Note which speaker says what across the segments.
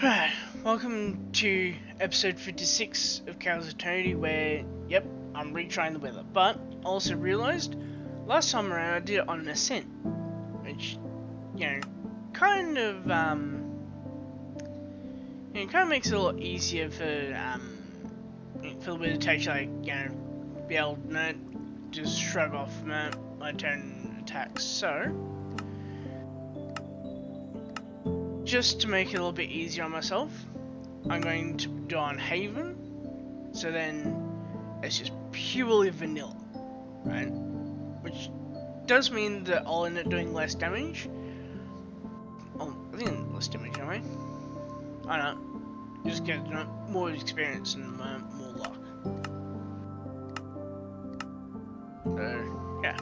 Speaker 1: Right, welcome to episode 56 of Cows Eternity, where, yep, I'm retrying the weather. But I also realised, last time around I did it on an ascent, which, kind of makes it a lot easier for the weather to actually, be able to, just shrug off, my turn attacks. So, just to make it a little bit easier on myself, I'm going to do on Haven, so then it's just purely vanilla, right? Which does mean that I'll end up doing less damage. Oh, I think less damage anyway. I don't know, just get more experience and more luck. So, yeah,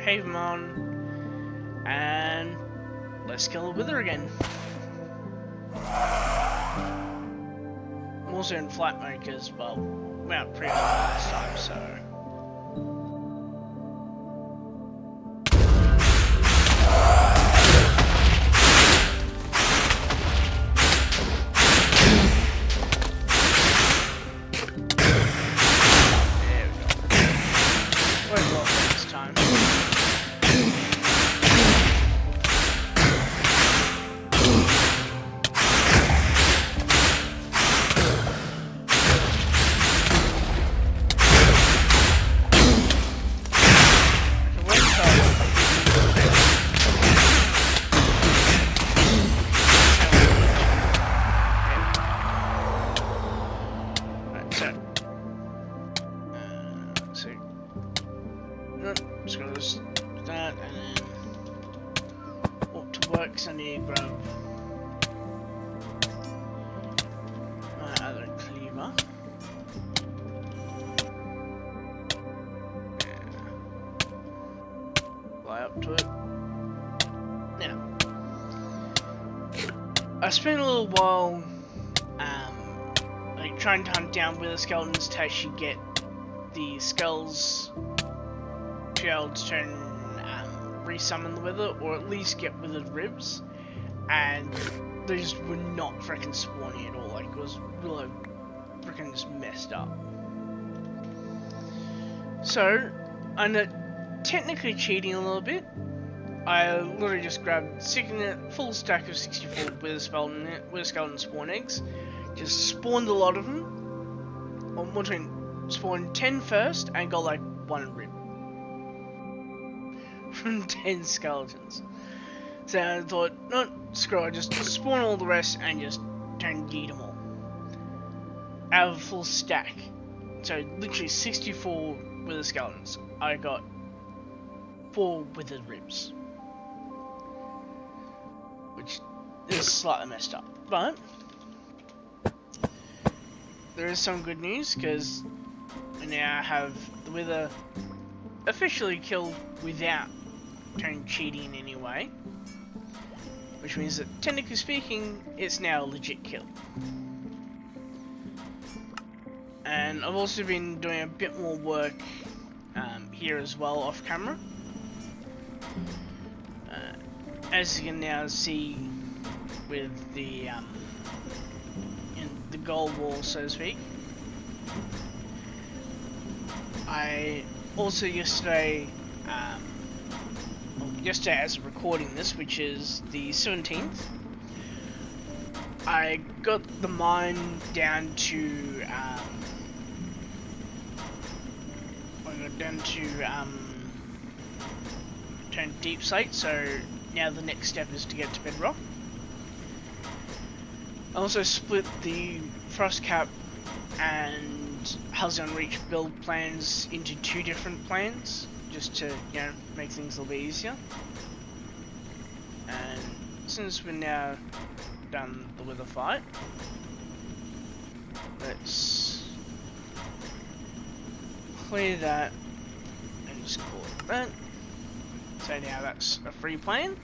Speaker 1: Haven on, and let's kill the wither again. I'm also in flight mode because, well, we went pretty well last time, so. There we go. Won't block this time. Just gonna do that and then walk to work because I need to grab my other cleaver. Fly up to it. Now, I spent a little while like trying to hunt down wither skeletons to actually get the skulls to be able to turn resummon the wither, or at least get withered ribs, and they just were not freaking spawning at all. Like, it was really freaking just messed up. So I ended up technically cheating a little bit. I literally just grabbed a full stack of 64 wither skeleton spawn eggs, just spawned a lot of them. Or more than spawned 10 first and got like 1 rib from 10 skeletons. So I thought, no, screw it, just spawn all the rest and just yeet them all. Out of a full stack. So literally 64 wither skeletons. I got 4 withered ribs. Which is slightly messed up. But there is some good news, because we now have the wither officially killed without cheating in any way, which means that technically speaking it's now a legit kill. And I've also been doing a bit more work here as well off camera, as you can now see with the in the gold wall, so to speak. I also yesterday as of recording this, which is the 17th, I got the mine down to turn deep slate, so now the next step is to get to bedrock. I also split the Frostcap and Halcyon Reach build plans into 2 different plans, just to, make things a little bit easier. And since we're now done the wither fight, let's clear that and just call it that. So now that's a free plan.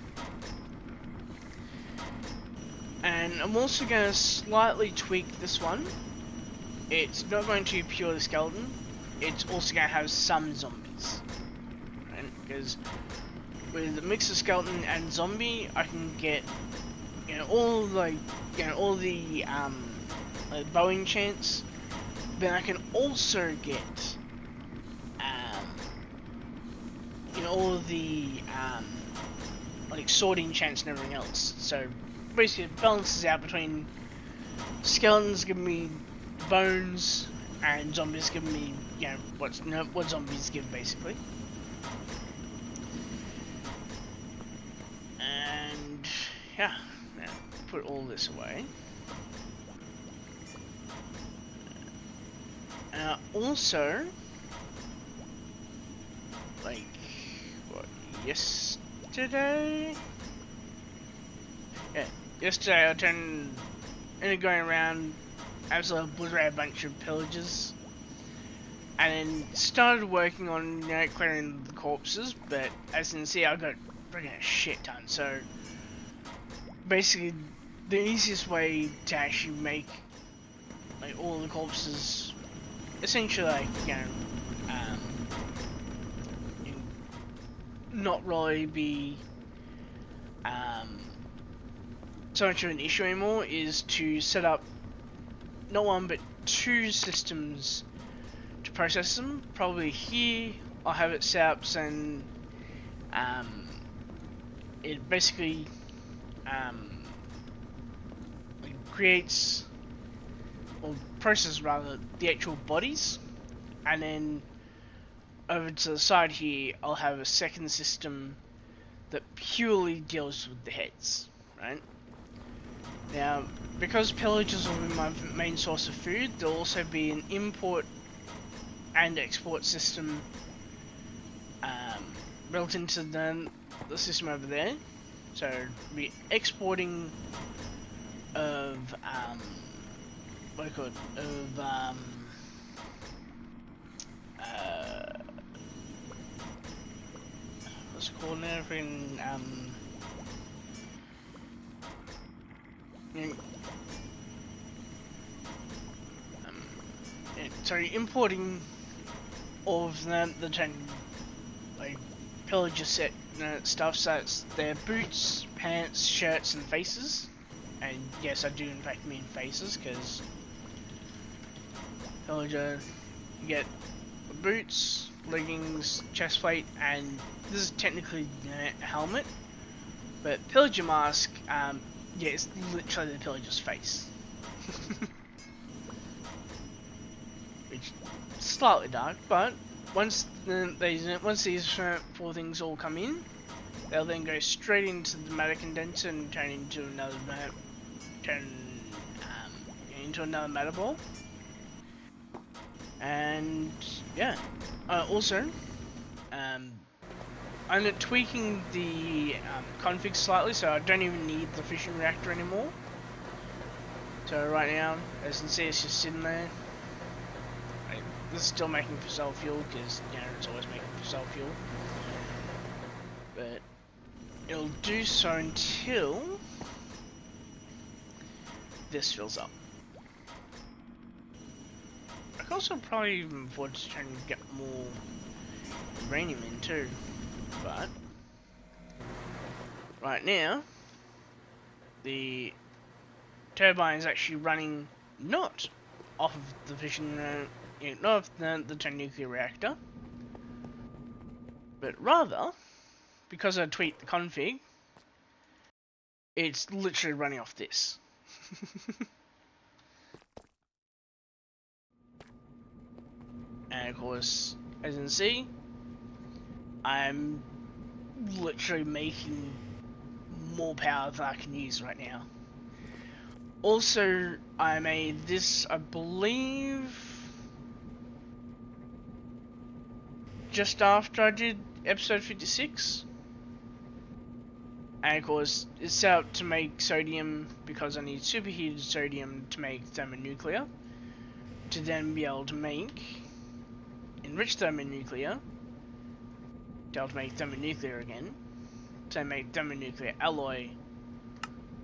Speaker 1: And I'm also going to slightly tweak this one. It's not going to be purely skeleton, it's also going to have some zombies. Right? Because with a mix of skeleton and zombie, I can get, all like all the like bow enchants, then I can also get all of the like sword enchants and everything else. So basically it balances out between skeletons giving me bones and zombies giving me what zombies give basically. And yeah, now put all this away. Also, like, what, yesterday? Yeah, yesterday I ended going around, absolutely obliterated a bunch of pillagers, and then started working on, clearing the corpses, but as you can see, I got freaking a shit ton, so basically, the easiest way to actually make, like, all the corpses essentially, like, not really be so much of an issue anymore is to set up not one but two systems to process them. Probably here I'll have it set up so it basically creates or processes rather the actual bodies, and then over to the side here I'll have a second system that purely deals with the heads, right? Now, because pillagers will be my main source of food, there'll also be an import and export system built into the system over there. So, we'll be exporting of, what do you call it, of, what's it called now, sorry, importing all of the like pillager set stuff, so it's their boots, pants, shirts, and faces. And yes, I do in fact mean faces, because pillager, you get boots, leggings, chest plate, and this is technically a helmet. But pillager mask, yeah, it's literally the pillager's face. Which is slightly dark, but once these four things all come in, they'll then go straight into the matter condenser and turn into another matter ball. And yeah, also, I'm tweaking the config slightly, so I don't even need the fission reactor anymore. So right now, as you can see, it's just sitting there. This is still making fossil fuel, because it's always making fossil fuel. But it'll do so until this fills up. I can also probably even afford to try and get more uranium in too, but right now the turbine is actually running not off of the fission, not off the nuclear reactor, but rather, because I tweaked the config, it's literally running off this. And of course, as you can see, I'm literally making more power than I can use right now. Also, I made this, I believe, just after I did episode 56. And of course, it's set up to make sodium because I need superheated sodium to make thermonuclear, to then be able to make enriched thermonuclear, to be able to make thermonuclear again, to make thermonuclear alloy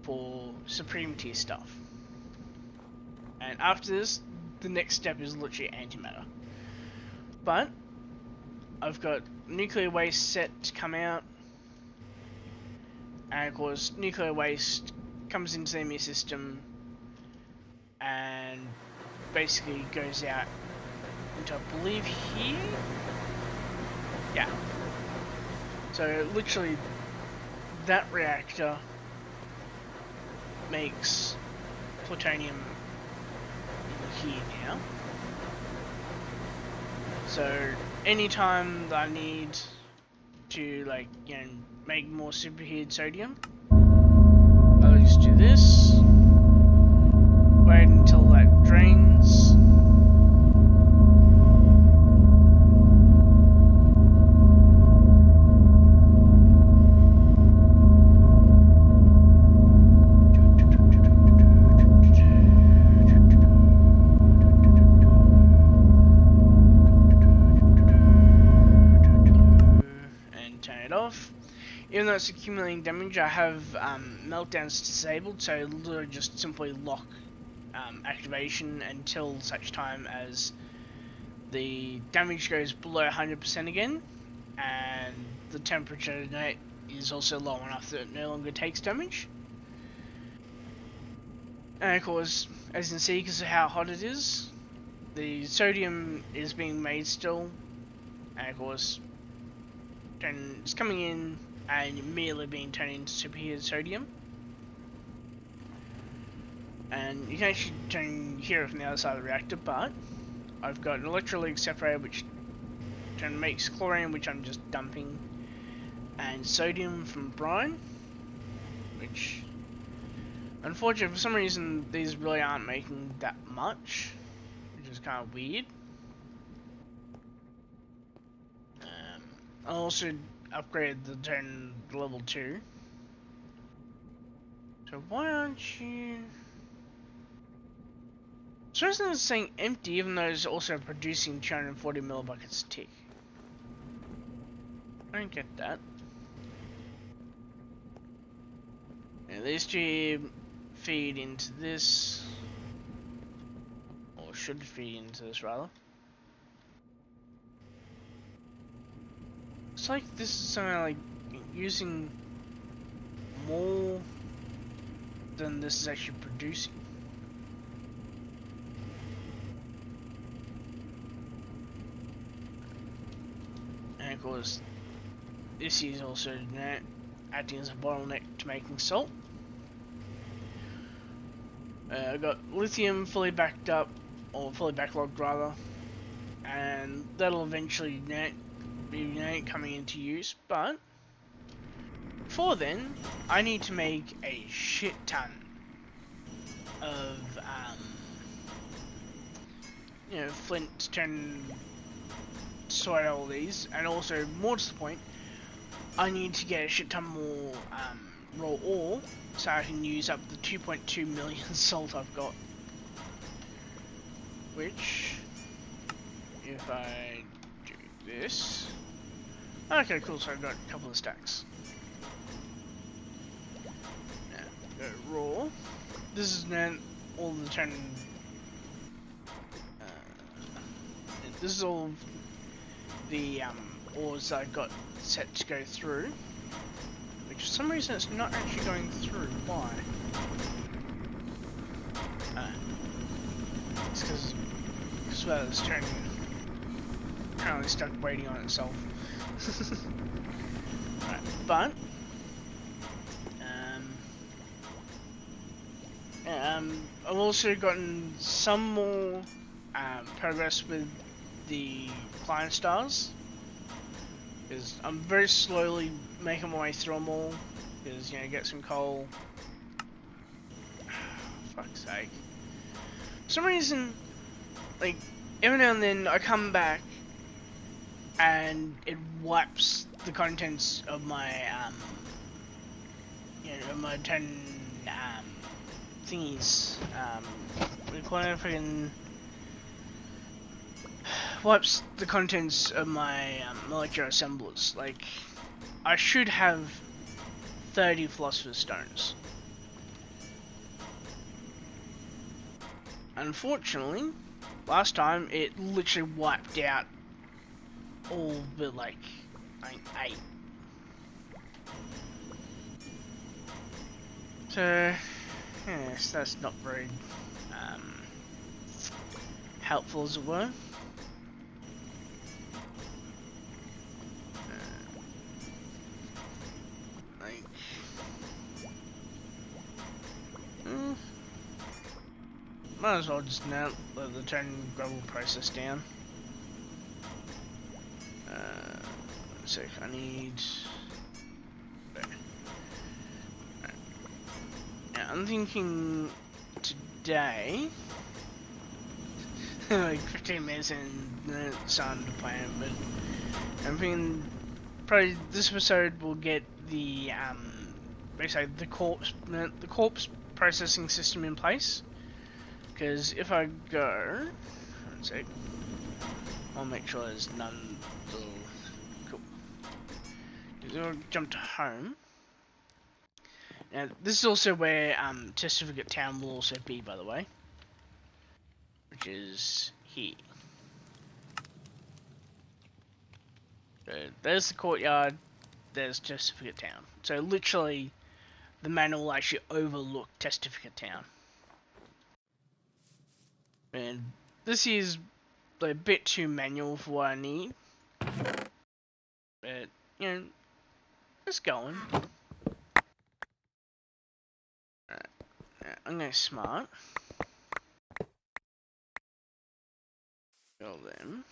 Speaker 1: for supreme tier stuff. And after this, the next step is literally antimatter. But I've got nuclear waste set to come out, and of course nuclear waste comes into the enemy system and basically goes out into, I believe, here? Yeah. So literally that reactor makes plutonium in here now. So anytime that I need to, like, you know, make more superheated sodium, I'll just do this, wait until that drains, off. Even though it's accumulating damage, I have meltdowns disabled, so literally just simply lock activation until such time as the damage goes below 100% again, and the temperature is also low enough that it no longer takes damage. And of course, as you can see, because of how hot it is, the sodium is being made still, and of course, it's coming in and immediately being turned into superheated sodium. And you can actually hear it from the other side of the reactor, but I've got an electrolytic separator which makes chlorine, which I'm just dumping, and sodium from brine, which unfortunately for some reason these really aren't making that much, which is kind of weird. I also upgraded the turn level 2. So why aren't you... So it's saying empty even though it's also producing 240 millibuckets a tick. I don't get that. Now these two feed into this, or should feed into this rather. It's like this is somehow like using more than this is actually producing. And of course, this is also acting as a bottleneck to making salt. I've got lithium fully backed up, or fully backlogged rather, and that'll eventually be coming into use, but before then, I need to make a shit ton of, flint to turn sort all these, and also, more to the point, I need to get a shit ton more raw ore, so I can use up the 2.2 million salt I've got. Which, if I do this... Okay, cool, so I've got a couple of stacks. Now, go raw. This is now all the turning... this is all the ores I've got set to go through. Which for some reason it's not actually going through. Why? It's because well, it's currently stuck waiting on itself. Right, but I've also gotten some more progress with the client stars, because I'm very slowly making my way through them all, because, get some coal. Fuck's sake. For some reason, like, every now and then I come back and it wipes the contents of my, my 10, thingies, if I can... wipes the contents of my molecular assemblers. Like, I should have 30 Philosopher's Stones. Unfortunately, last time it literally wiped out all but like 8. So guess that's not very helpful, as it were. Like, might as well just now let the turn gravel process down. One sec, I need. There. Right. Now I'm thinking today. Like 15 minutes and starting to plan, but I'm thinking probably this episode will get the basically the corpse processing system in place. Because if I go, one sec, I'll make sure there's none. Cool. I'll jump to home. Now this is also where Testificate Town will also be, by the way. Which is here. So there's the courtyard, there's Testificate Town. So literally, the manor will actually overlook Testificate Town. And this is a bit too manual for what I need. But, you know, it's going. Alright, I'm going to smart. Go then.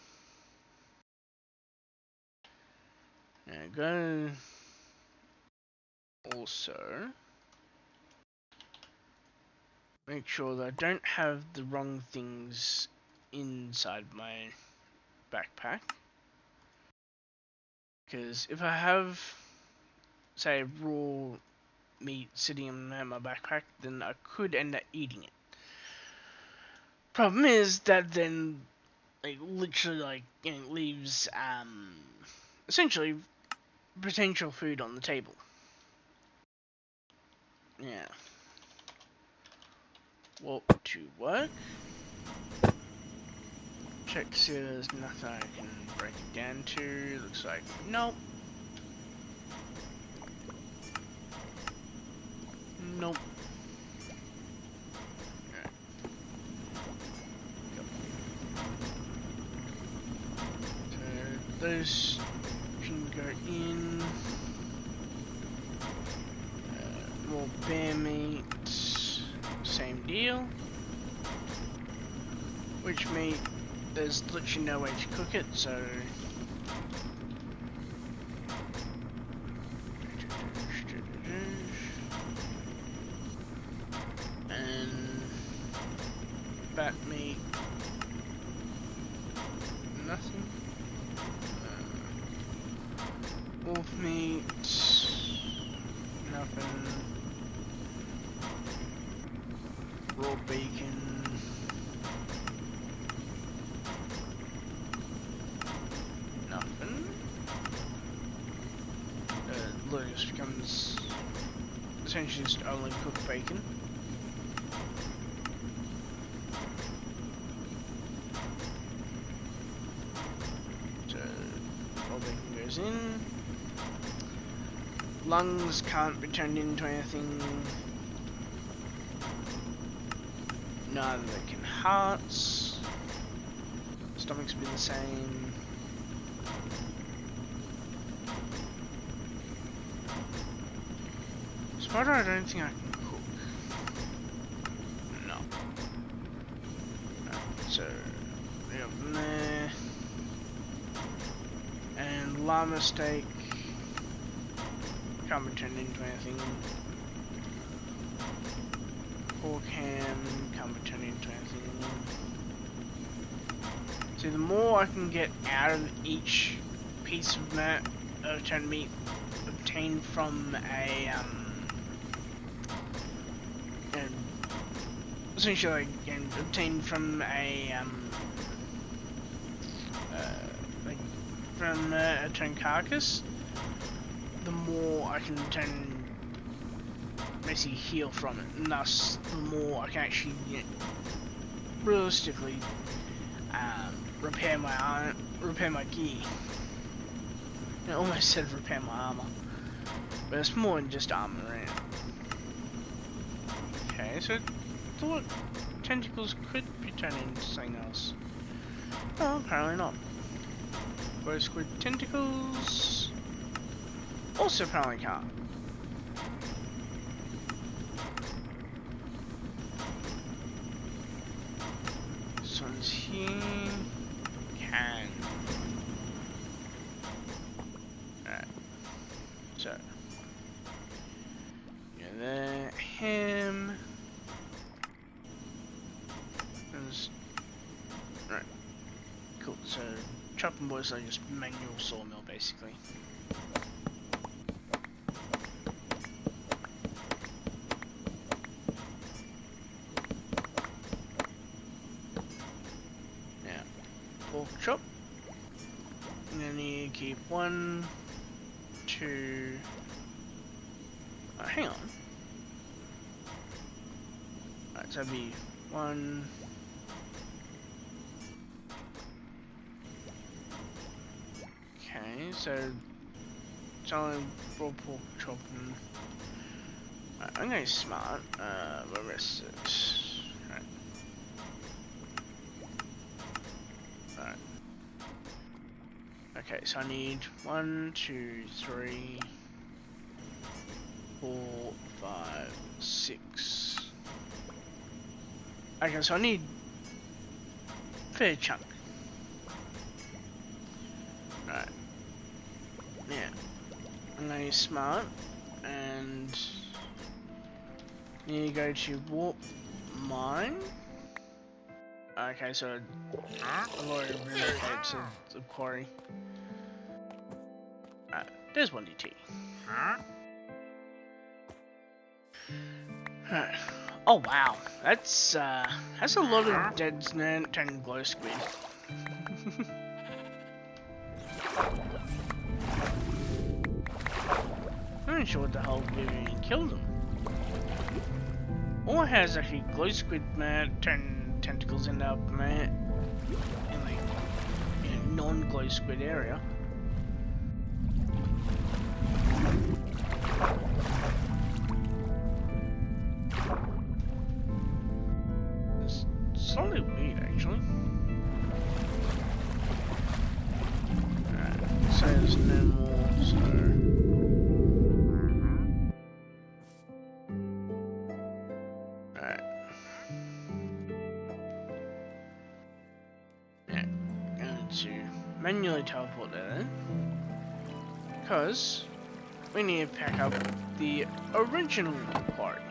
Speaker 1: Now go also make sure that I don't have the wrong things inside my backpack. Because if I have, say, raw meat sitting in my backpack, then I could end up eating it. Problem is that then, like, literally, like, you know, leaves, essentially, potential food on the table. Yeah. Walk to work. Check to see if there's nothing I can break it down to. Looks like nope. Nope. Alright. So those can go in. More bear meat. Same deal. Which meat? There's literally no way to cook it, so and bat meat, nothing. Wolf meat, nothing. Raw bacon. Nothing. Lucas becomes essentially just only cooked bacon. So all bacon goes in. Lungs can't be turned into anything. Neither can hearts. Stomachs be the same. Spider, I don't think I can cook. No. Right, so we have them there. And llama steak can't be turned into anything. Pork ham can't be turned into anything. See, the more I can get out of each piece of turned meat obtained from a essentially obtained from a like from a turned carcass, the more I can basically heal from it, and thus the more I can actually, you know, realistically repair my gear. I almost said repair my armor, but it's more than just armor, right? Okay, so I thought tentacles could be turned into something else. Oh, apparently not. Glow squid tentacles also apparently can't. This one's here. Can. Alright. So. Yeah, there. Him. Right. Cool. So, chopping boards are just manual sawmill, basically. Now, pork chop. And then you keep 1, 2. Hang on. Right, so that'd be 1. Okay, so it's only raw pork chop and right, I'm going smart. What rest it? Right. Right. Okay, so I need 1, 2, 3, 4, 5, 6. Okay, so I need a fair chunk. Right. Now, I'm going to smart and you go to warp mine. Okay, so I've already relocated to the quarry. There's 1DT. Right. Oh wow, that's a lot of dead turning glow squid. I'm not sure what the hell even killed them. Or has actually glow squid turn tentacles end up in like in a non-glow squid area. It's slightly weird actually. Alright, so there's no more, so to manually teleport there then, because we need to pack up the original quarry.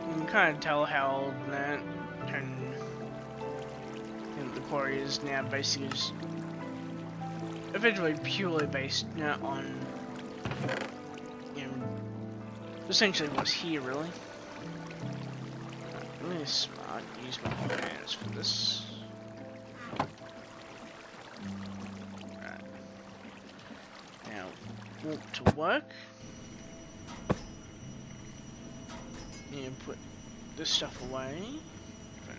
Speaker 1: You can kind of tell how old that the quarry is now, basically just eventually purely based on essentially what's here, really. I'm really smart. Use my hands for this. Right. Now, walk to work. And put this stuff away for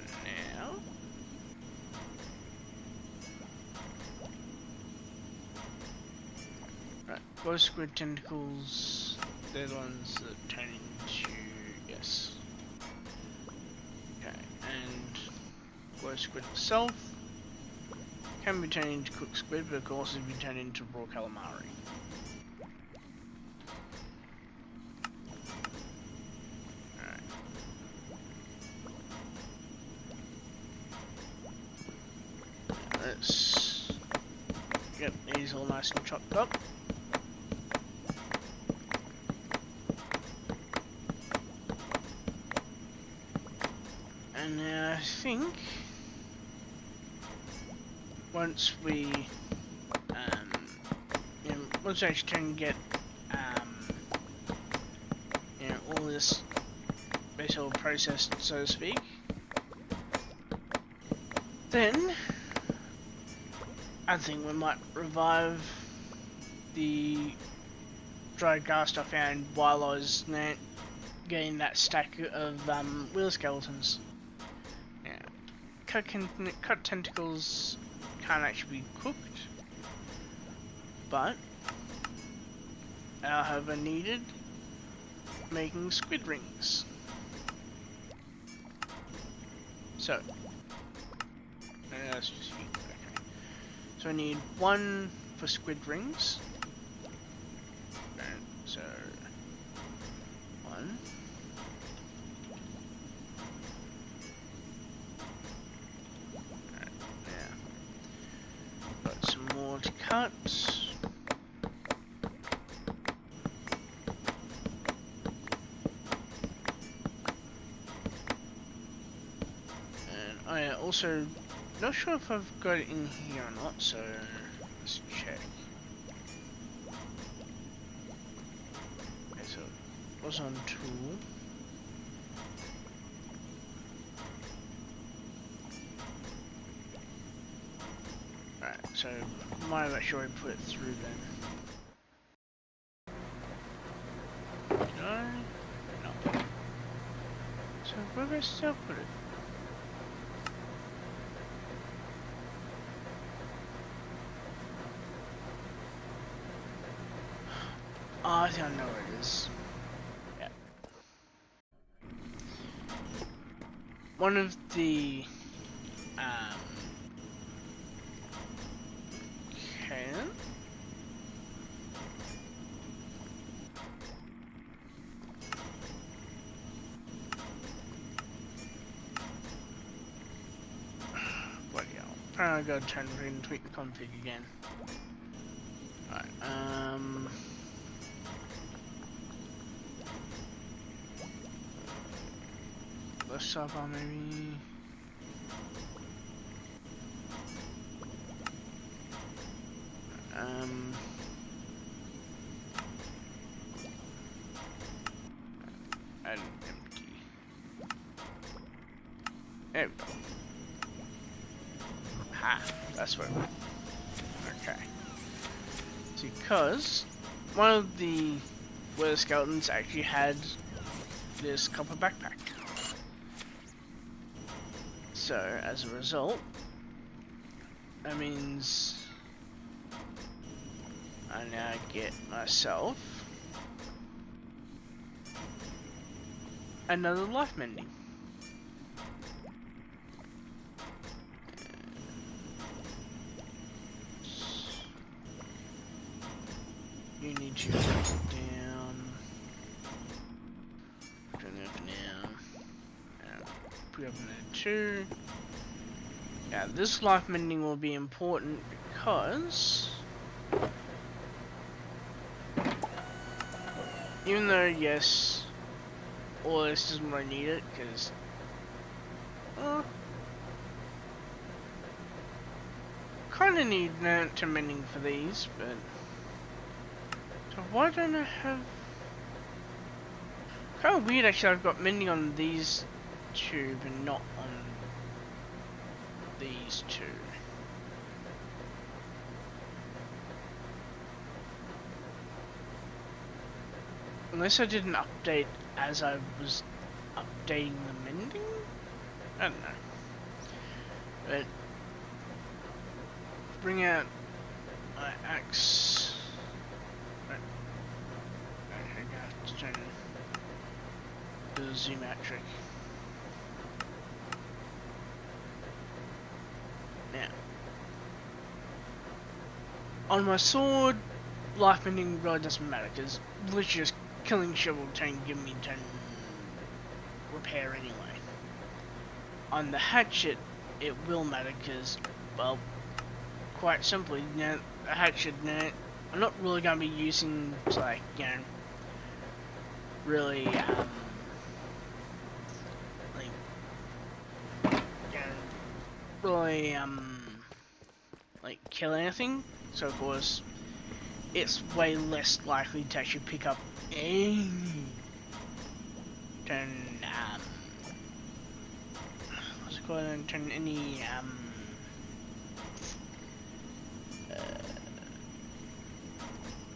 Speaker 1: now. Right, glow squid tentacles. They're the ones that turn into, yes. Okay, and glow squid itself can be turned into cooked squid, but it can also be turned into raw calamari. Alright. Let's get these all nice and chopped up. And I think once we once we actually can get all this basically processed, so to speak, then I think we might revive the dried ghast I found while I was getting that stack of wheel skeletons. cut tentacles can't actually be cooked, but however needed making squid rings. So that's just okay. So I need 1 for squid rings. And so 1. Got some more to cut. And I also not sure if I've got it in here or not, so let's check. Okay, so it was on tool. So, might have actually put it through then. Did I? No. So, where did I still put it? Oh, I think I know where it is. Yeah. One of the I gotta turn and tweak the config again. Alright, let's stop on maybe. And empty. There we go. Ha, that's where. Okay. It's because one of the where the skeletons actually had this copper backpack. So as a result, that means I now get myself another life mending. You need to break it down. Turn it up now. And put it up in there too. Now this life mending will be important because even though yes, all this doesn't really need it because kind of need to mending for these, but so why don't I have? Kind of weird actually. I've got mending on these two, but not on these two. Unless I did an update as I was updating the mending? I don't know. But bring out my axe. Right. Okay, I have to turn the zoom out trick. Now, on my sword, life mending really doesn't matter because literally just killing shovel turn give me 10 repair anyway. On the hatchet, it will matter because, well, quite simply, you know, a hatchet, you know, I'm not really going to be using to, like, you know, really, like, you know, really, like, kill anything. So, of course, it's way less likely to actually pick up any, what's it called, turn any,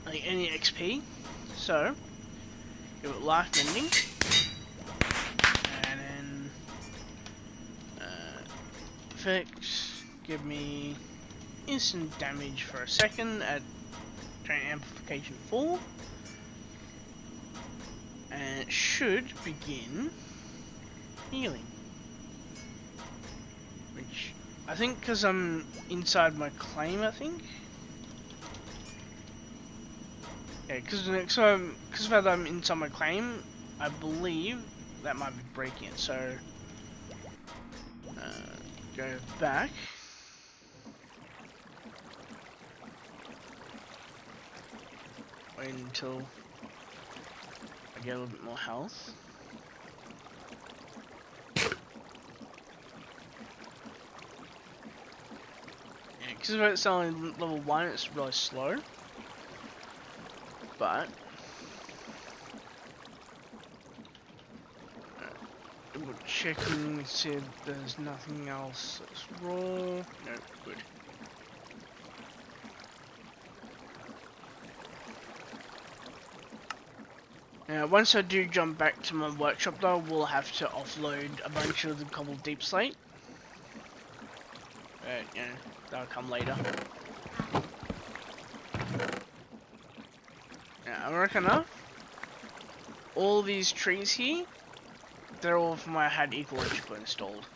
Speaker 1: like any XP. So, give it life mending, and then Perfect. Give me instant damage for a second at Giant Amplification 4. And it should begin healing. Which, I think because I'm inside my claim, I think? Yeah, because of how I'm inside my claim, I believe that might be breaking it, so... go back. Wait until I get a little bit more health. Yeah, because if it's only level 1, it's really slow. But... double checking, see if there's nothing else that's raw. No, good. Now, once I do jump back to my workshop though, we'll have to offload a bunch of the cobbled deep slate. But, you know, that'll come later. Now, I reckon all these trees here, they're all from where I had ecological installed.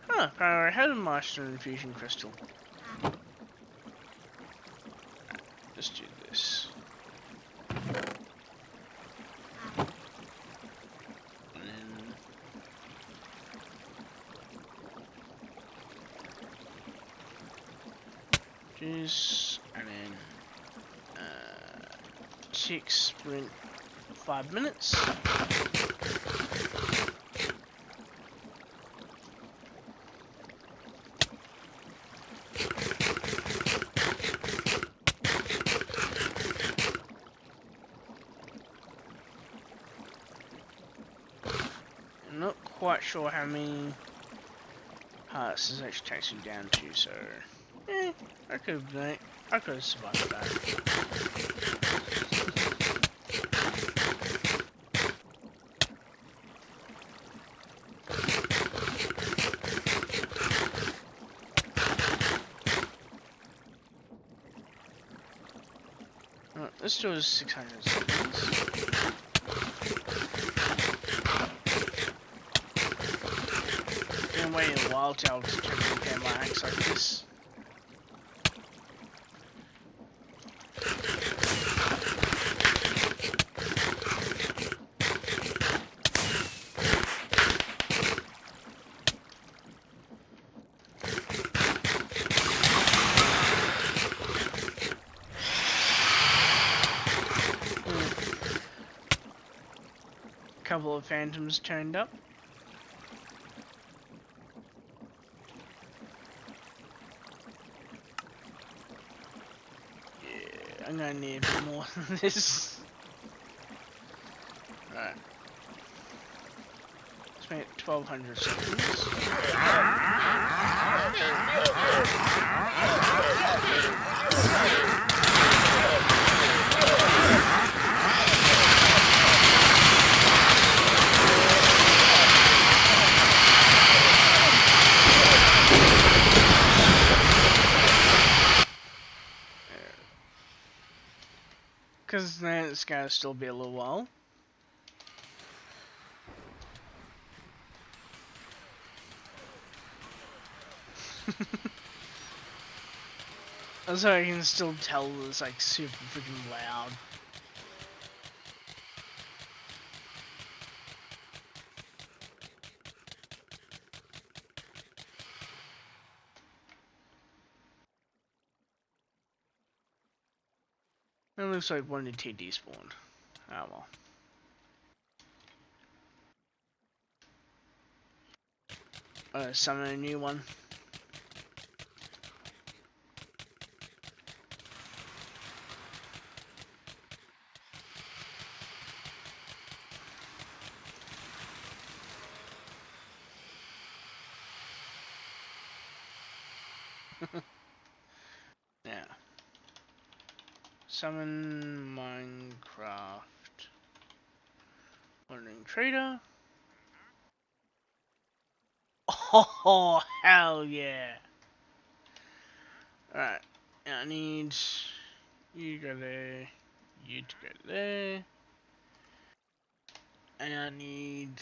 Speaker 1: Huh, I had a master infusion crystal. Let's do this. And then... juice, and then... tick sprint 5 minutes. I'm not quite sure how many hearts this actually takes you down to, so I could have survived that. Let's do 600 seconds. Been waiting a while to repair my axe like this. Couple of phantoms turned up. Yeah, I'm gonna need a bit more than this. Right. Let's make it 1200 seconds. Because then it's gonna still be a little while. So I can still tell it's like super freaking loud. It looks like one of the TD spawned. Oh well. Summon a new one. Now, summon Minecraft wandering trader. Oh hell yeah! Alright, now I need you to go there, you to go there, and I need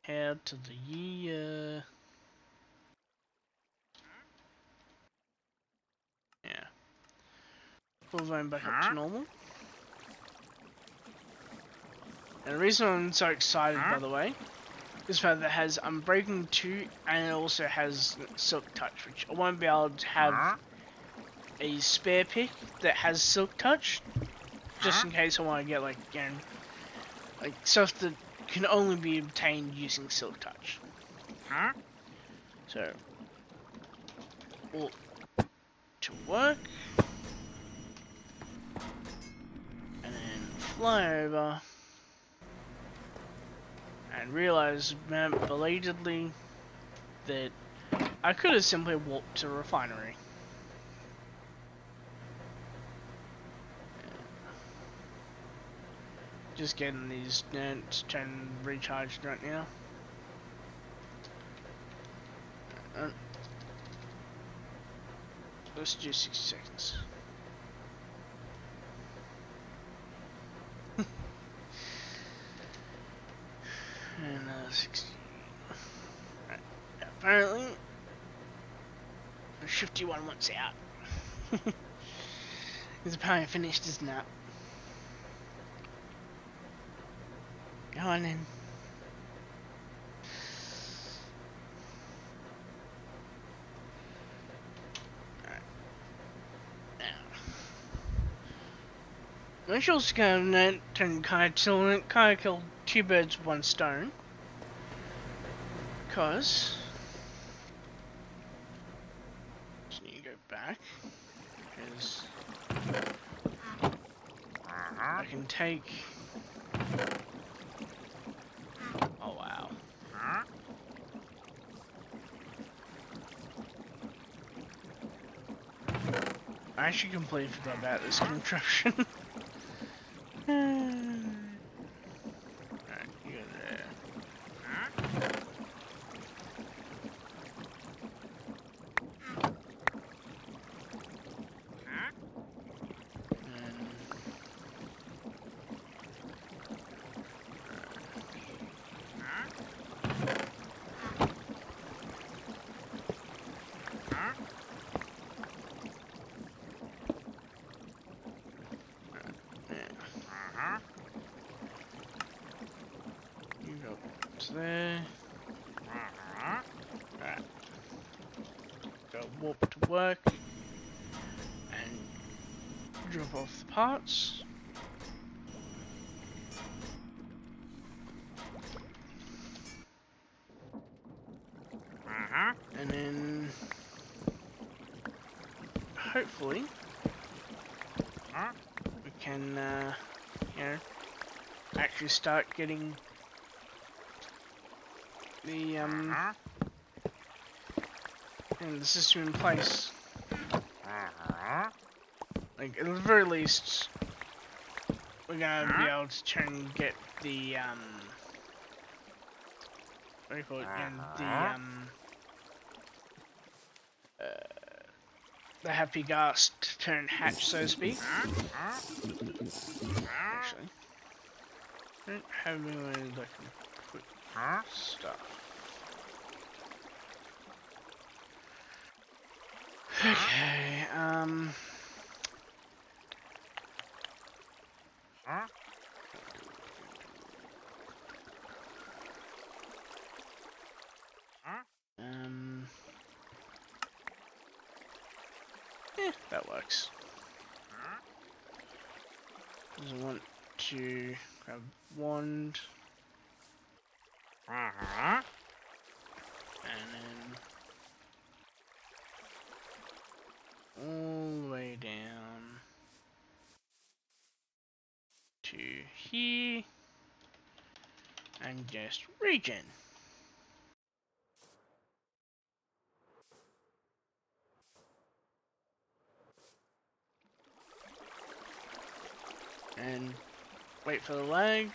Speaker 1: head to the year. Yeah. Full zone back up to normal. And the reason I'm so excited, by the way, is that it has Unbreaking 2 and it also has Silk Touch, which I won't be able to have a spare pick that has Silk Touch, just in case I want to get like, you know, like stuff that can only be obtained using Silk Touch. So, all to work, and then fly over, and realize, belatedly, that I could have simply walked to the refinery. Just getting these nets turn recharged right now. Let's do 60 seconds. And 60. Right. Apparently, the shifty one wants out. He's apparently finished his nap. Go on then. Mitchell's gonna turn kind of kill two birds with one stone. Cause just need to go back. Because I can take. Oh wow. I actually completely forgot about this contraption. Alright, you go there. You go to there. Alright. Go warp to work. And drop off the parts. And then hopefully we can you know, actually start getting the the system in place. Like at the very least we're gonna be able to try and get the what do you call it again? The happy ghast to turn hatch, so to speak. Actually, I don't have anywhere that I can put stuff. Okay, yeah, that works. Because I want to grab wand. And then all the way down. to here and just regen. And wait for the lag.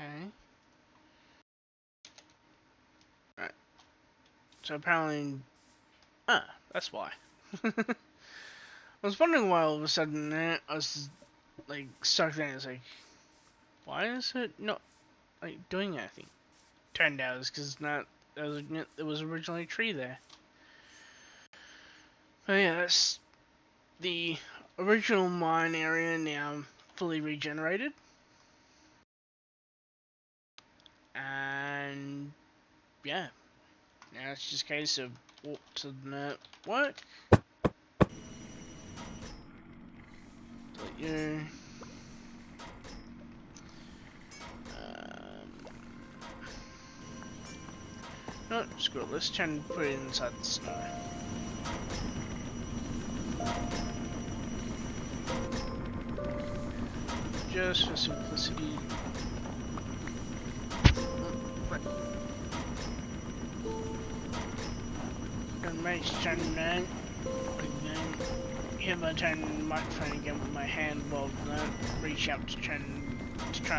Speaker 1: Okay. Right. So apparently, that's why. I was wondering why all of a sudden I was like stuck there. It's like, why is it not like doing anything? Turned out it's because there was originally a tree there. But yeah, that's the original mine area now fully regenerated. And yeah, now it's just a case of walk to the network. You know, no, screw it. Let's try and put it inside the snow. Just for simplicity. And make sure to hit my turn the microphone again with my hand while I reach out to try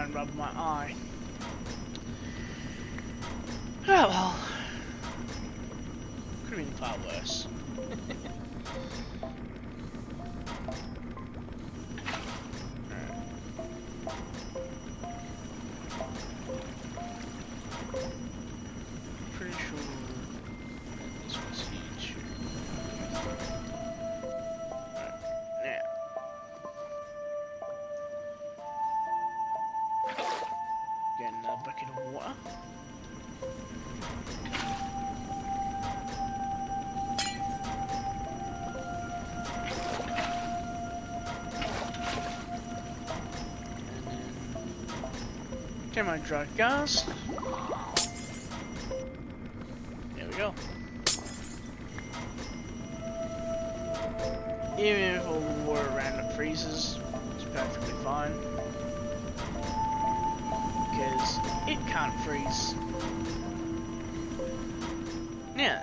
Speaker 1: and rub my eye. Oh well. Could have been far worse. Pretty sure this was huge. Now. Get another bucket of water. Get my Dried Ghast. There we go. Even if all the water around it freezes, it's perfectly fine. Because it can't freeze. Now,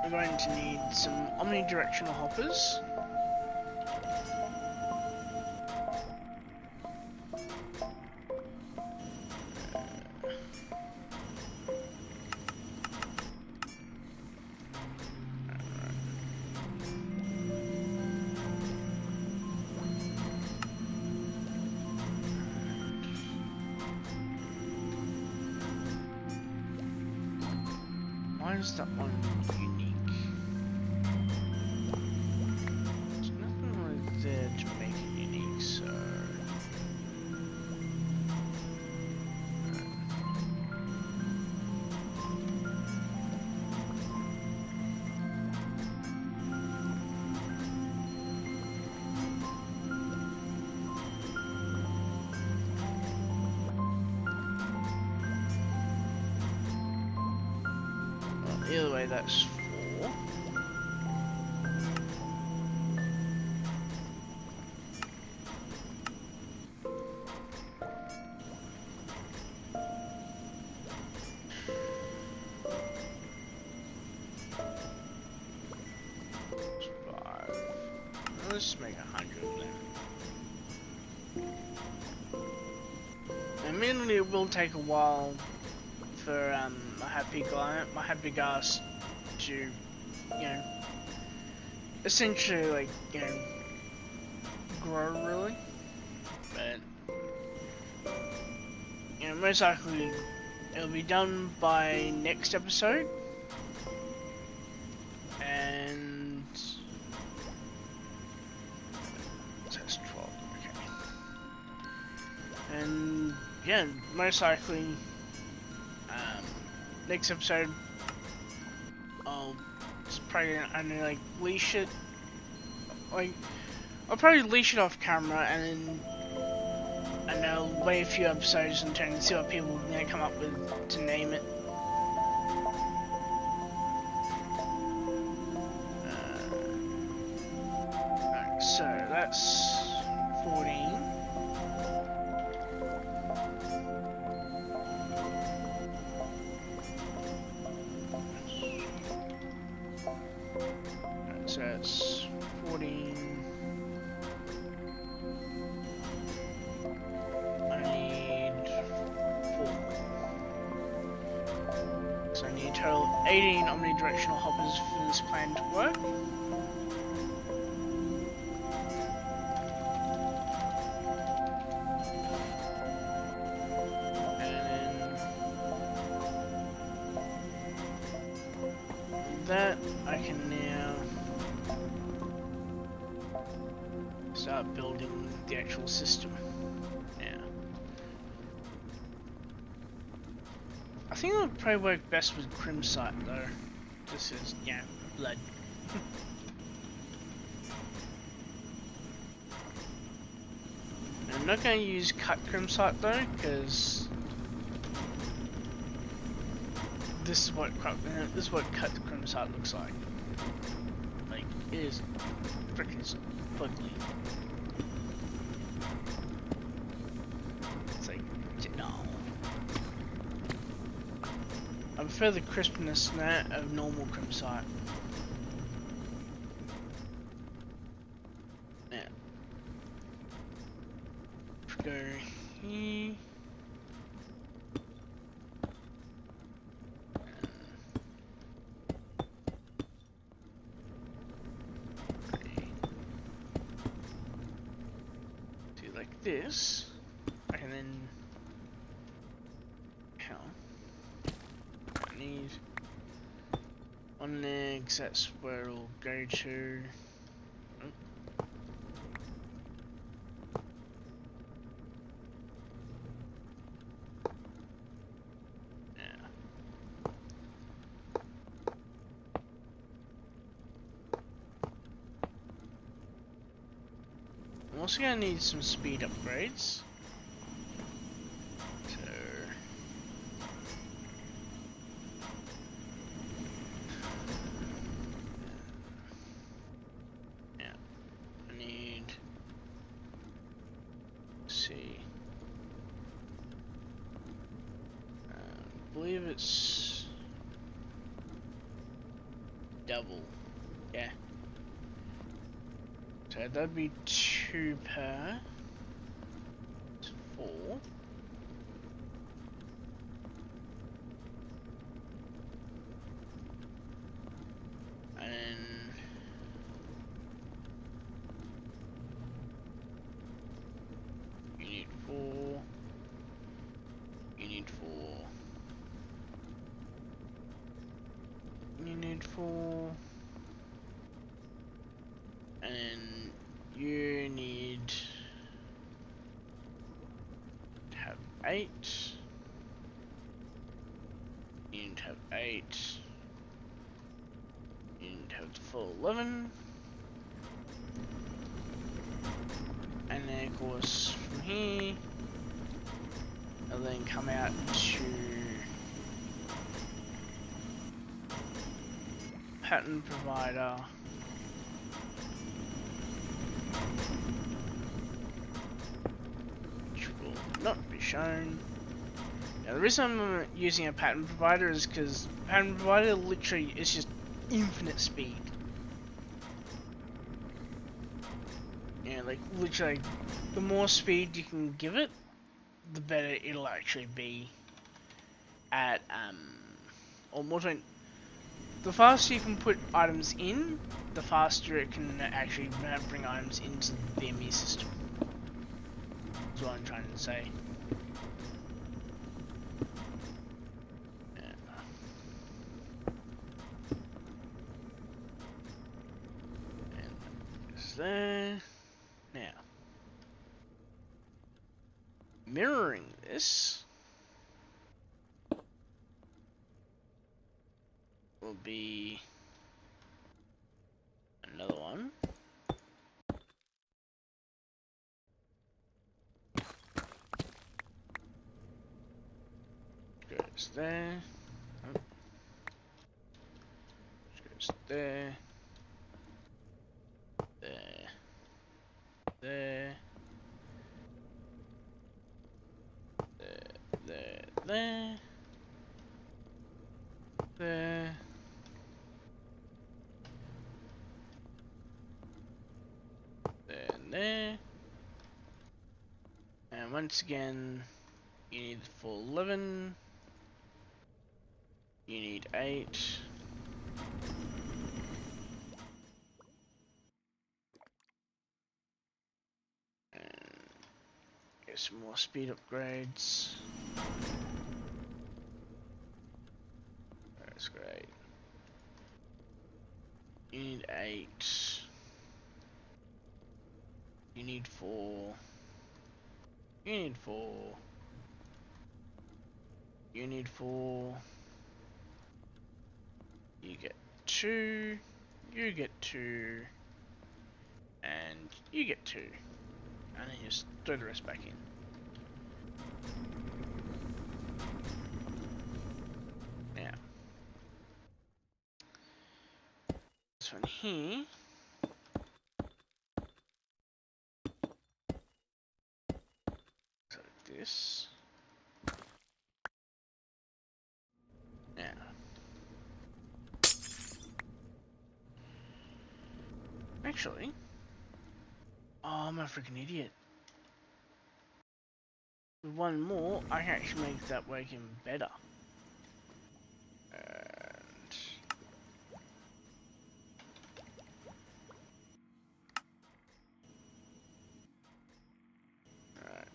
Speaker 1: we're going to need some omnidirectional hoppers. Why is that one unique? There's nothing really there to make it unique, so... Either way, that's 4. That's 5. Let's make 100 then. Admittedly, it will take a while for my happy ghast to, you know, essentially like, you know, grow really. But you know, most likely it'll be done by next episode. And that's 12, okay. And yeah, most likely next episode I'll just probably only like leash it. Like I'll probably leash it off camera and I'll wait a few episodes and turn and see what people come up with to name it. Right, so that's 14. Right, so that's 14. I need 4 more. So I need a total of 18 omnidirectional hoppers for this plan to work. That I can now start building the actual system. Now, I think it would probably work best with Crimsite though, just as blood. I'm not going to use cut Crimsite though, because this is what cut Crimsite looks like. Like it is freaking ugly. It's like no. I prefer the crispness and that of normal Crimsite. Now, go here. This, I can then I need one there because that's where it'll go to. I'm also gonna need some speed upgrades. So yeah, I need. Let's see. I believe it's double. Yeah. So that'd be 2 per. It's 4. And then you need 4. You need 4. You need 4. And then you need to have 8. You need to have 8. You need to have the full 11. And then of course from here, and then come out to pattern provider. Which will not be shown. Now the reason I'm using a pattern provider is because pattern provider literally is just infinite speed. Yeah, like literally, the more speed you can give it, the better it'll actually be at or more than the faster you can put items in, the faster it can actually bring items into the ME system. That's what I'm trying to say. And it's there. Now, mirroring this, will be another one. Goes there. Oh. Goes there. There. There. There. There. There. There and there. And once again, you need the full 11. You need 8. And get some more speed upgrades. That's great. You need 8. You need 4. You need 4. You need 4. You get 2. You get 2. And you get 2. And then you just throw the rest back in. Now, this one here. So this. Now. Actually. Oh, I'm a freaking idiot. With one more, I can actually make that work even better. And alright.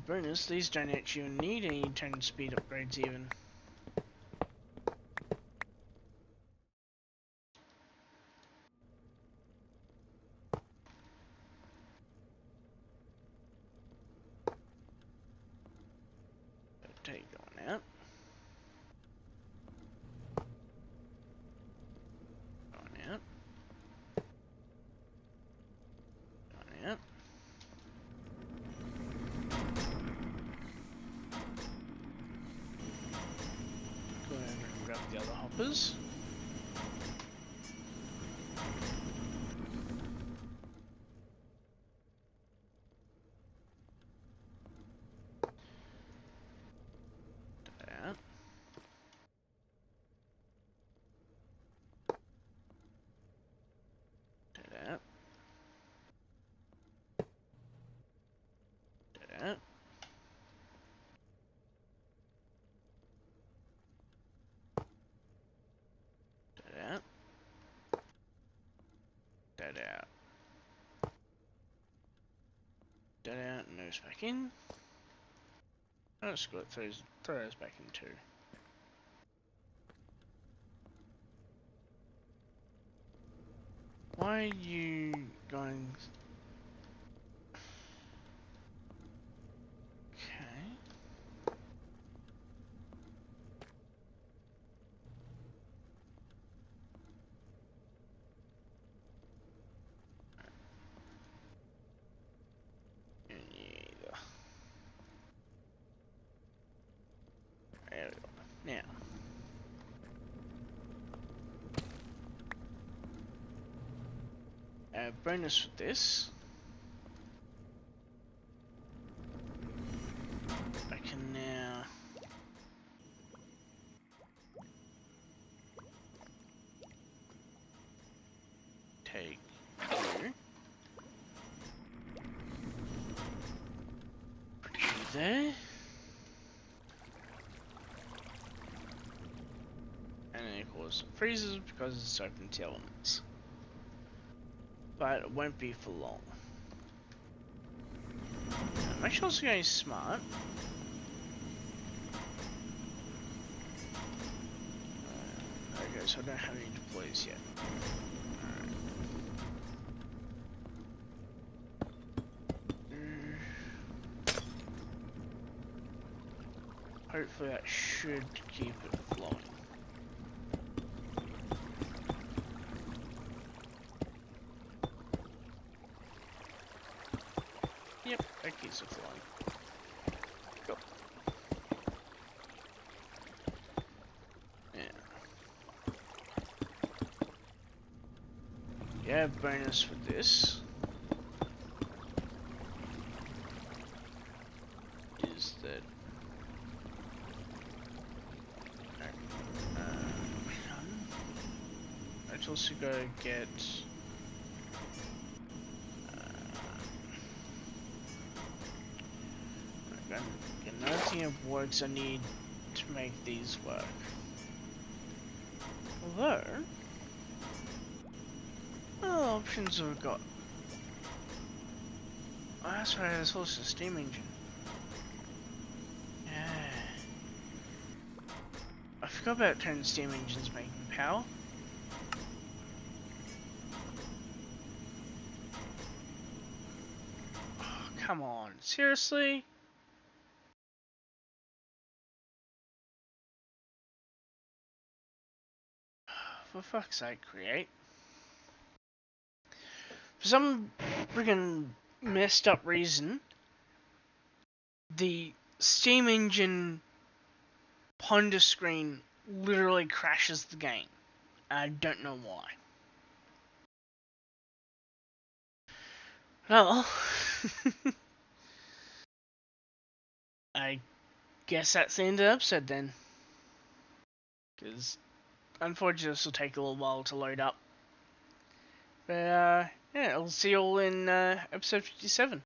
Speaker 1: Bonus, these don't actually need any turn speed upgrades even. Take that one out. Going out. Going out. Go over and grab the other hoppers. That. That. That. That. That out. That out and those back in. Oh, screw it, throw those back in too. Why are you going... Okay. And either. There we go. Now, bonus for this. I can now take you, put you there, and then of course it freezes because it's open to elements. But it won't be for long. I'm actually also going smart. Okay, so I don't have any deploys yet. Hopefully that should keep it flowing. Yep, that keeps it flowing. Go. Yeah. Yeah, bonus for this is that I'd also go get another thing of works I need to make these work. Although, what other options have we got? Oh, that's right, there's also a steam engine. Yeah. I forgot about turning steam engines making power. Oh, come on, seriously? For fuck's sake, create. For some friggin' messed up reason, the steam engine ponder screen literally crashes the game. I don't know why. Well, I guess that's the end of the episode then. Because unfortunately this will take a little while to load up. But yeah, I'll see you all in episode 57.